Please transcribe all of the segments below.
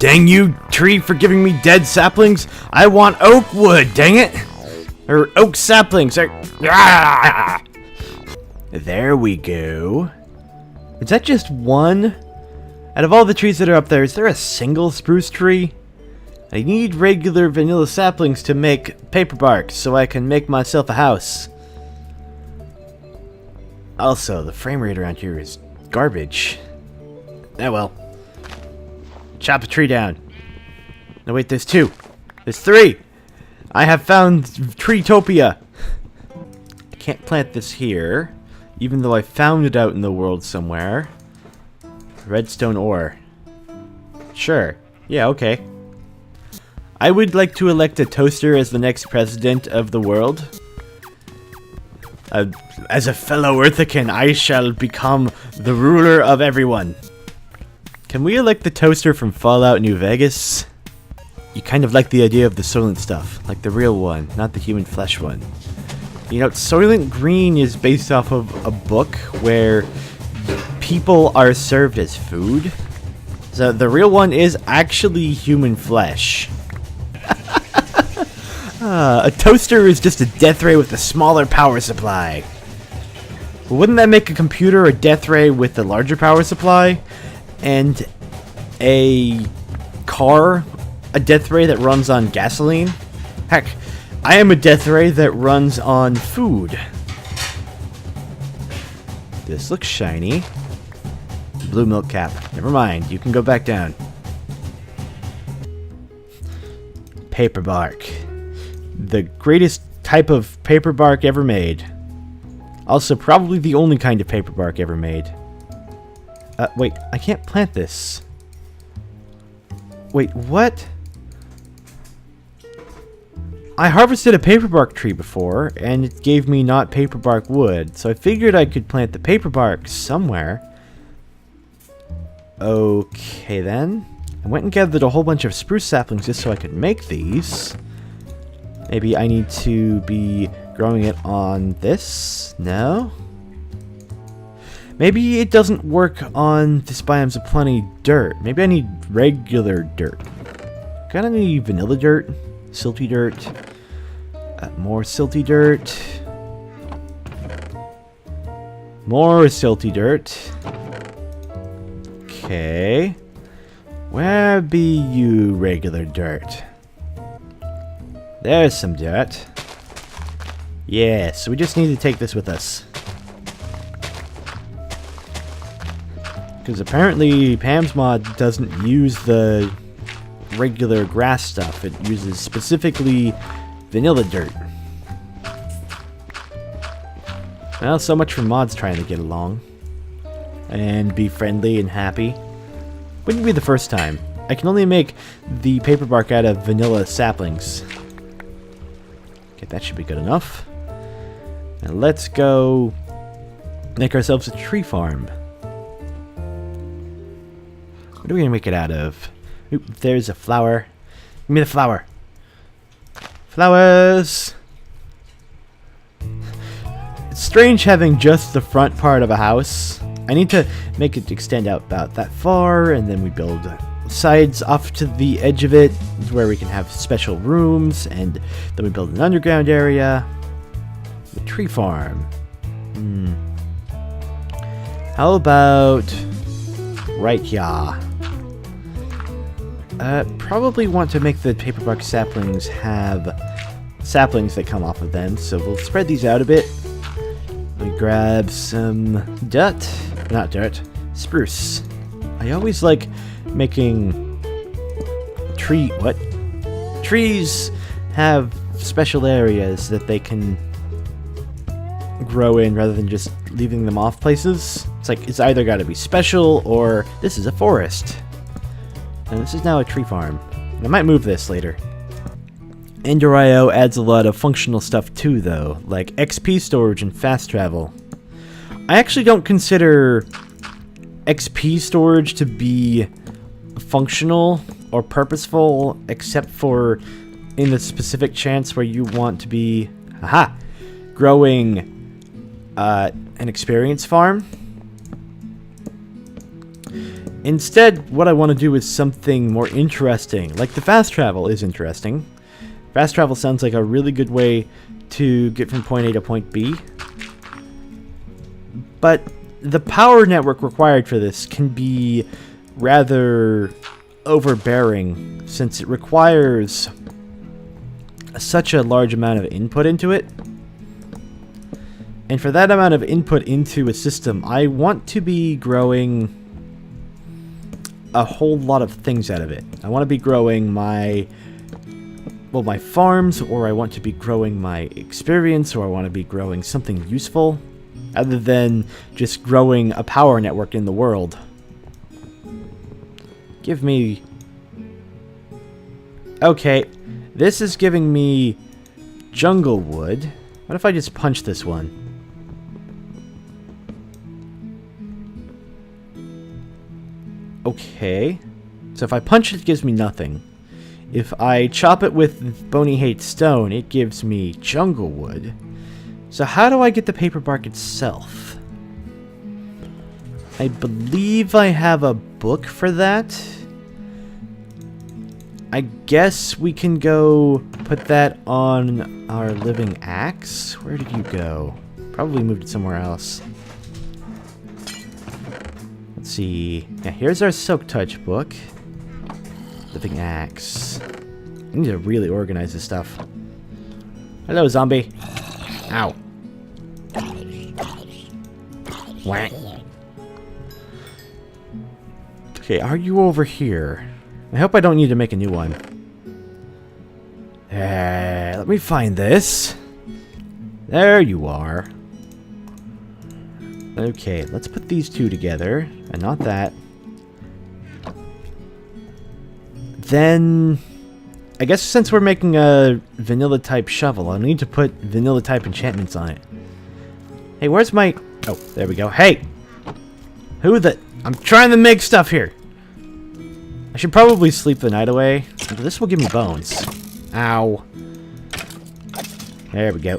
Dang you, tree, for giving me dead saplings. I want oak wood, dang it. Or oak saplings. There we go. Is that just one? Out of all the trees that are up there, is there a single spruce tree? I need regular vanilla saplings to make paper bark so I can make myself a house. Also, the frame rate around here is garbage. Oh well. Chop a tree down. No wait, there's two. There's three! I have found Treetopia! I can't plant this here, even though I found it out in the world somewhere. Redstone ore. Sure. Yeah, okay. I would like to elect a toaster as the next president of the world. As a fellow Earthican, I shall become the ruler of everyone. Can we elect the toaster from Fallout New Vegas? You kind of like the idea of the Soylent stuff, like the real one, not the human flesh one. You know, Soylent Green is based off of a book where people are served as food. So the real one is actually human flesh. A toaster is just a death ray with a smaller power supply. Well, wouldn't that make a computer a death ray with a larger power supply? And a car a death ray that runs on gasoline? Heck, I am a death ray that runs on food. This looks shiny. Blue milk cap. Never mind, you can go back down. Paper bark. The greatest type of paper bark ever made. Also, probably the only kind of paper bark ever made. Wait, I can't plant this. Wait, what? I harvested a paper bark tree before, and it gave me not paper bark wood, so I figured I could plant the paper bark somewhere. Okay then. I went and gathered a whole bunch of spruce saplings just so I could make these. Maybe I need to be growing it on this? No? Maybe it doesn't work on this biome's of plenty dirt. Maybe I need regular dirt. Got any vanilla dirt? Silty dirt? More silty dirt? More silty dirt? Okay. Where be you, regular dirt? There's some dirt. Yeah, so we just need to take this with us. Because apparently Pam's mod doesn't use the regular grass stuff. It uses specifically vanilla dirt. Well, so much for mods trying to get along. And be friendly and happy. Wouldn't be the first time. I can only make the paper bark out of vanilla saplings. Okay, that should be good enough. Now let's go make ourselves a tree farm. What are we gonna make it out of? Oop, there's a flower. Give me the flower. Flowers! It's strange having just the front part of a house. I need to make it extend out about that far, and then we build sides off to the edge of it where we can have special rooms, and then we build an underground area. The tree farm. How about right here? Probably want to make the paper bark saplings have saplings that come off of them, so we'll spread these out a bit. We grab some dirt. Not dirt. Spruce. I always like making trees have special areas that they can grow in rather than just leaving them off places. It's like it's either got to be special or this is a forest. And this is now a tree farm. I might move this later. Ender.io adds a lot of functional stuff too, though, like XP storage and fast travel. I actually don't consider XP storage to be functional or purposeful, except for in the specific chance where you want to be, growing an experience farm. Instead, what I want to do is something more interesting. Like the fast travel is interesting. Fast travel sounds like a really good way to get from point A to point B. But the power network required for this can be rather overbearing, since it requires such a large amount of input into it. And for that amount of input into a system, I want to be growing a whole lot of things out of it. I want to be growing my farms, or I want to be growing my experience, or I want to be growing something useful, other than just growing a power network in the world. Give me... Okay, this is giving me jungle wood. What if I just punch this one? Okay, so if I punch it, it gives me nothing. If I chop it with Bony Hate Stone, it gives me jungle wood. So how do I get the paper bark itself? I believe I have a book for that. I guess we can go put that on our living axe. Where did you go? Probably moved it somewhere else. Let's see. Yeah, here's our Silk Touch book. Living axe. I need to really organize this stuff. Hello, zombie. Ow. Whack. Okay, are you over here? I hope I don't need to make a new one. Let me find this. There you are. Okay, let's put these two together, and not that. Then, I guess since we're making a vanilla type shovel, I'll need to put vanilla type enchantments on it. Hey, where's my... Oh, there we go. Hey! Who the... I'm trying to make stuff here! I should probably sleep the night away. But this will give me bones. Ow. There we go.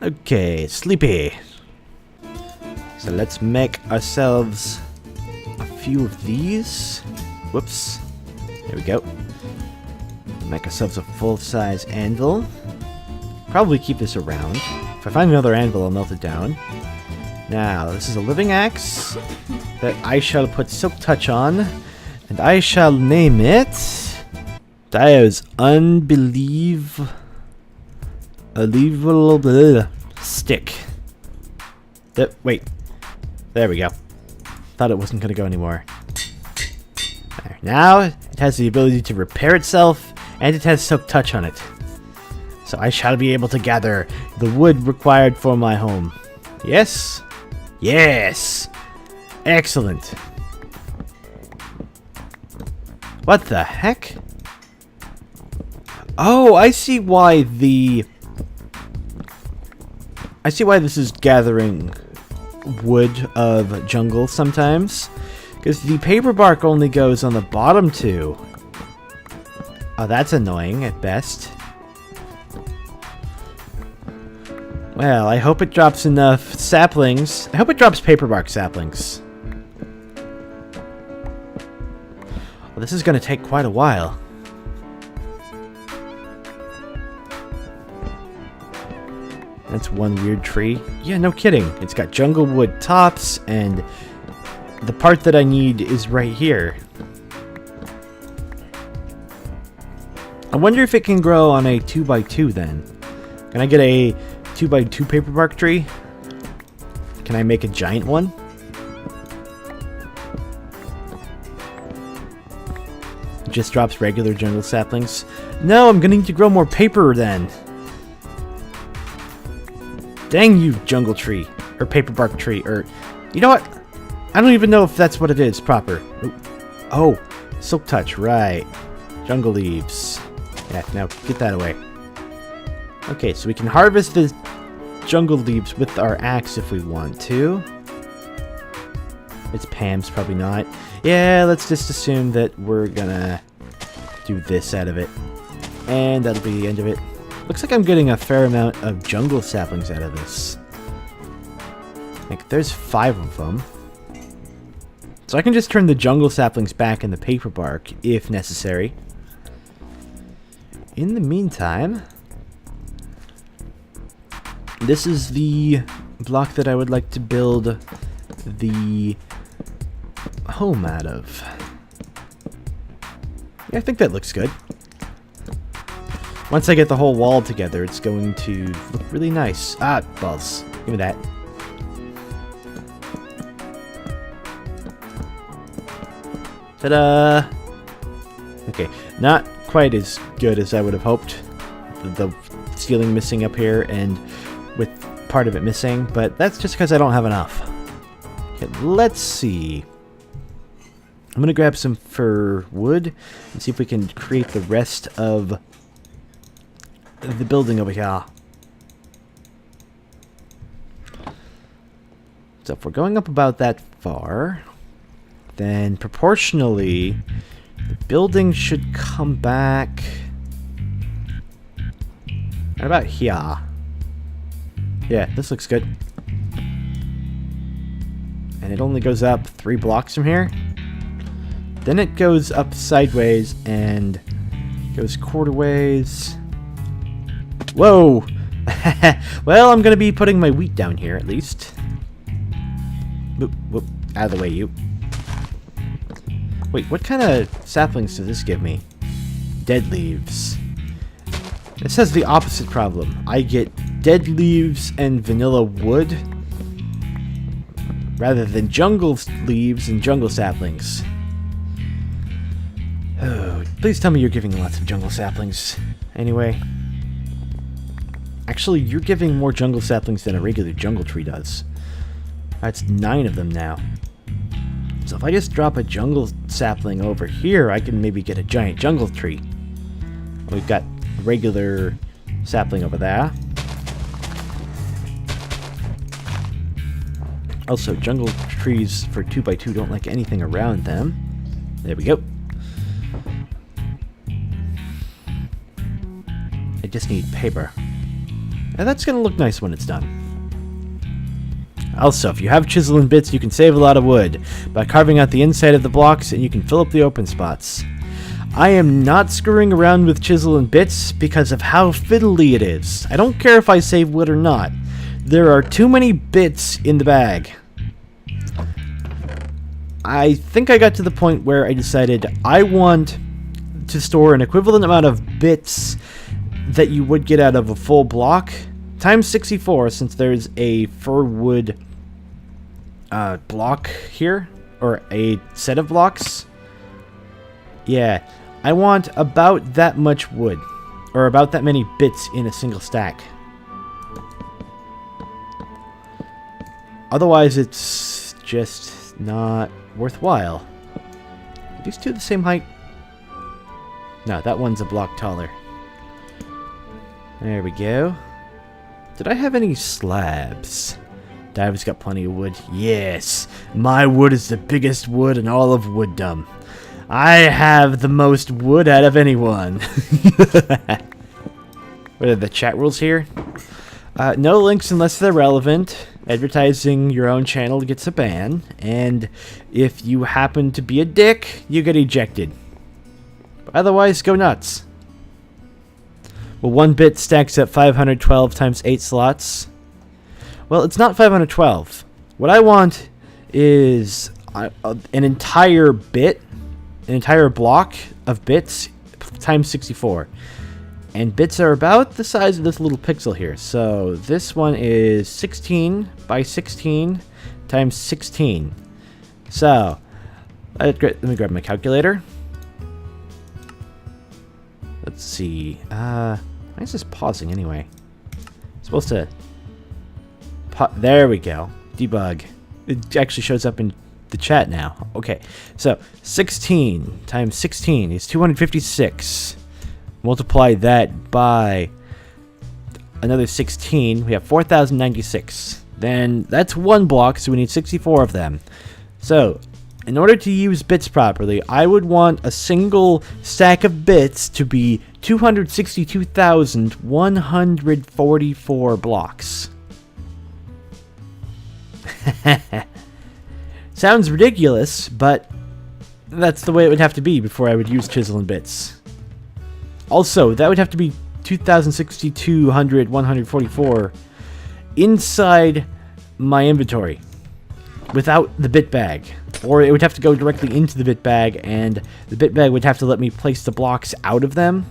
Okay, sleepy. So let's make ourselves a few of these. Whoops. There we go. Make ourselves a full-size anvil. Probably keep this around. If I find another anvil, I'll melt it down. Now, this is a living axe that I shall put Silk Touch on, and I shall name it... That is unbelievable stick. Wait. There we go. Thought it wasn't going to go anymore. There. Now, it has the ability to repair itself, and it has Silk Touch on it. So I shall be able to gather the wood required for my home. Yes? Yes! Excellent. What the heck? Oh, I see why this is gathering wood of jungle sometimes. Because the paper bark only goes on the bottom two. Oh, that's annoying at best. Well, I hope it drops enough saplings. I hope it drops paper bark saplings. Well, this is going to take quite a while. That's one weird tree. Yeah, no kidding. It's got jungle wood tops, and the part that I need is right here. I wonder if it can grow on a 2x2 then. Can I get a 2x2 paper bark tree? Can I make a giant one? It just drops regular jungle saplings. No, I'm gonna need to grow more paper then. Dang you, jungle tree. Or paper bark tree. Or, you know what? I don't even know if that's what it is proper. Ooh. Oh, Silk Touch, right. Jungle leaves. Yeah, now get that away. Okay, so we can harvest the jungle leaves with our axe if we want to. It's Pam's, probably not. Yeah, let's just assume that we're gonna do this out of it. And that'll be the end of it. Looks like I'm getting a fair amount of jungle saplings out of this. Like, there's 5 of them. So I can just turn the jungle saplings back in the paper bark if necessary. In the meantime, this is the block that I would like to build the home out of. Yeah, I think that looks good. Once I get the whole wall together, it's going to look really nice. Ah, balls. Give me that. Ta-da! Okay, not quite as good as I would have hoped. The ceiling missing up here and with part of it missing, but that's just because I don't have enough. Okay, let's see. I'm gonna grab some fir wood and see if we can create the rest of the building over here. So if we're going up about that far, then proportionally the building should come back right about here. Yeah, this looks good. And it only goes up 3 blocks from here. Then it goes up sideways and goes quarterways. Whoa! Well, I'm gonna be putting my wheat down here at least. Whoop, whoop. Out of the way, you. Wait, what kind of saplings does this give me? Dead leaves. This has the opposite problem. I get dead leaves and vanilla wood rather than jungle leaves and jungle saplings. Oh, please tell me you're giving lots of jungle saplings. Anyway. Actually, you're giving more jungle saplings than a regular jungle tree does. That's 9 of them now. So if I just drop a jungle sapling over here, I can maybe get a giant jungle tree. We've got a regular sapling over there. Also, jungle trees for 2x2 don't like anything around them. There we go. I just need paper. And that's going to look nice when it's done. Also, if you have chisel and bits, you can save a lot of wood by carving out the inside of the blocks, and you can fill up the open spots. I am not screwing around with chisel and bits because of how fiddly it is. I don't care if I save wood or not. There are too many bits in the bag. I think I got to the point where I decided I want to store an equivalent amount of bits that you would get out of a full block times 64, since there's a fir wood block here, or a set of blocks. Yeah, I want about that much wood, or about that many bits in a single stack. Otherwise, it's just not worthwhile. Are these two the same height? No, that one's a block taller. There we go. Did I have any slabs? Diver's got plenty of wood. Yes! My wood is the biggest wood in all of wooddom. I have the most wood out of anyone. What are the chat rules here? No links unless they're relevant. Advertising your own channel gets a ban. And if you happen to be a dick, you get ejected. Otherwise, go nuts. Well, 1 bit stacks up 512 times 8 slots. Well, it's not 512. What I want is an entire bit, an entire block of bits times 64. And bits are about the size of this little pixel here. So this one is 16 by 16 times 16. So let me grab my calculator. Let's see. Why is this pausing anyway? It's supposed to. There we go. Debug. It actually shows up in the chat now. Okay. So 16 times 16 is 256. Multiply that by another 16. We have 4,096. Then that's 1 block, so we need 64 of them. So in order to use bits properly, I would want a single stack of bits to be 262,144 blocks. Sounds ridiculous, but that's the way it would have to be before I would use chisel and bits. Also, that would have to be 2,062, 144 inside my inventory without the bit bag. Or it would have to go directly into the bit bag, and the bit bag would have to let me place the blocks out of them.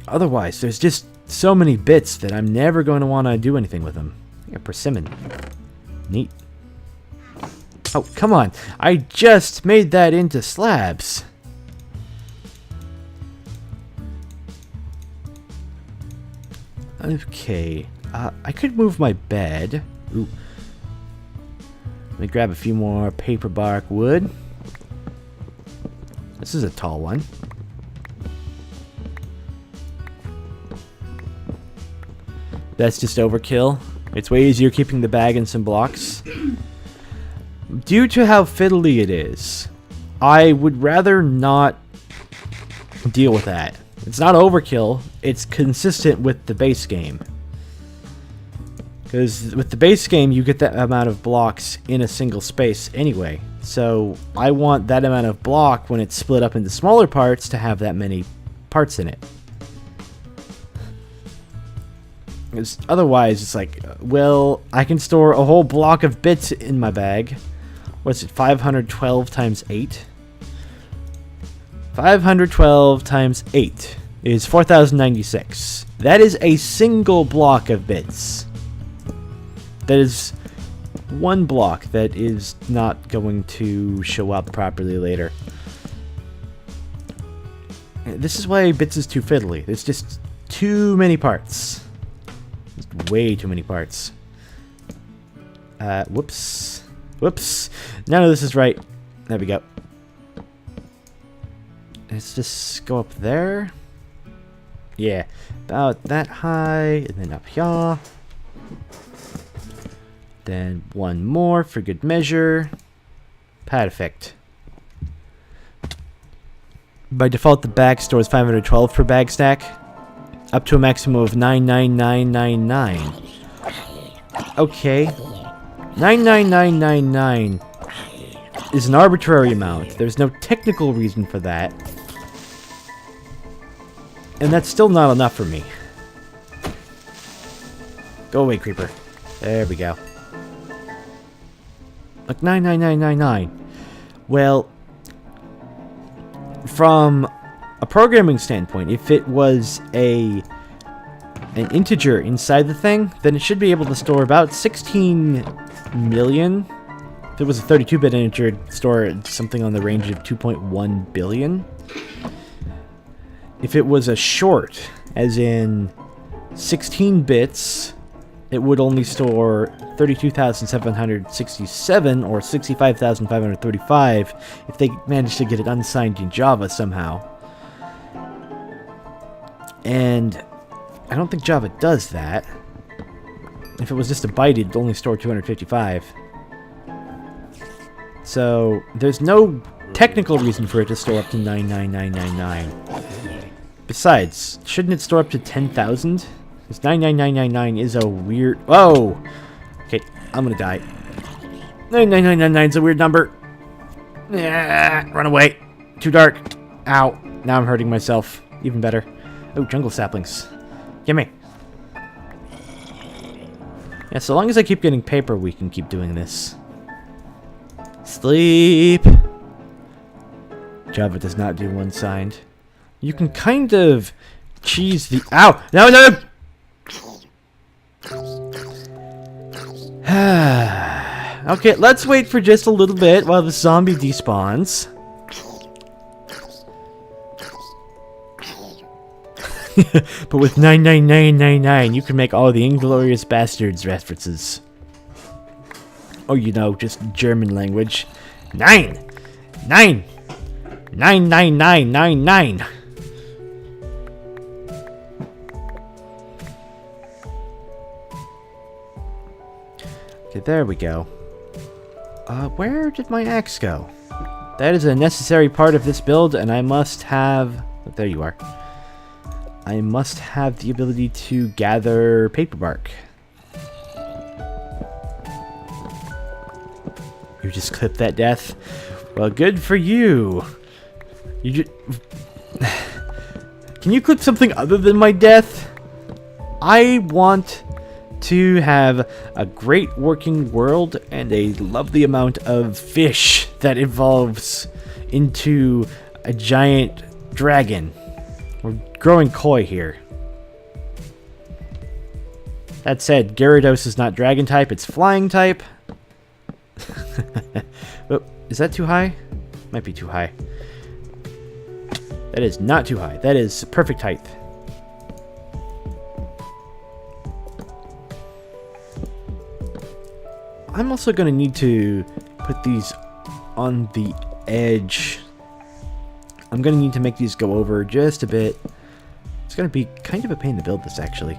Otherwise, there's just so many bits that I'm never going to want to do anything with them. A persimmon. Neat. Oh, come on. I just made that into slabs. Okay. I could move my bed. Ooh. Let me grab a few more paper bark wood. This is a tall one. That's just overkill. It's way easier keeping the bag and some blocks. Due to how fiddly it is, I would rather not deal with that. It's not overkill, it's consistent with the base game. Because with the base game, you get that amount of blocks in a single space anyway. So I want that amount of block when it's split up into smaller parts to have that many parts in it. Because otherwise, it's like, well, I can store a whole block of bits in my bag. What's it, 512 times 8? 512 times 8 is 4,096. That is a single block of bits. That is one block that is not going to show up properly later. This is why bits is too fiddly. There's just too many parts. Way too many parts. Whoops. Whoops. None of this is right. There we go. Let's just go up there. Yeah. About that high. And then up here. Then one more for good measure. Perfect. By default, the bag stores 512 per bag stack. Up to a maximum of 99999. Okay. 99999 is an arbitrary amount. There's no technical reason for that. And that's still not enough for me. Go away, creeper. There we go. Like 99999. Well, from a programming standpoint, if it was an integer inside the thing, then it should be able to store about 16 million. If it was a 32-bit integer, it'd store something on the range of 2.1 billion. If it was a short, as in 16 bits, it would only store 32,767 or 65,535 if they managed to get it unsigned in Java somehow. And I don't think Java does that. If it was just a byte, it'd only store 255. So there's no technical reason for it to store up to 99999. Besides, shouldn't it store up to 10,000? Because 99999 is a weird... Whoa! Okay, I'm gonna die. 99999 is a weird number. Run away. Too dark. Ow. Now I'm hurting myself. Even better. Oh, jungle saplings. Gimme. Yeah, so long as I keep getting paper, we can keep doing this. Sleep. Java does not do one-signed. You can kind of cheese the... Ow! No, no! Okay, let's wait for just a little bit while the zombie despawns. But with 99999, you can make all the Inglorious Bastards references. Or, you know, just German language. 99999. Okay, there we go. Where did my axe go? That is a necessary part of this build, and I must have... Oh, there you are. I must have the ability to gather paper bark. You just clipped that death? Well, good for you. You just... Can you clip something other than my death? I want to have a great working world and a lovely amount of fish that evolves into a giant dragon. We're growing koi here. That said, Gyarados is not dragon type, it's flying type. Oh, is that too high? Might be too high. That is not too high. That is perfect height. I'm also going to need to put these on the edge. I'm going to need to make these go over just a bit. It's going to be kind of a pain to build this, actually.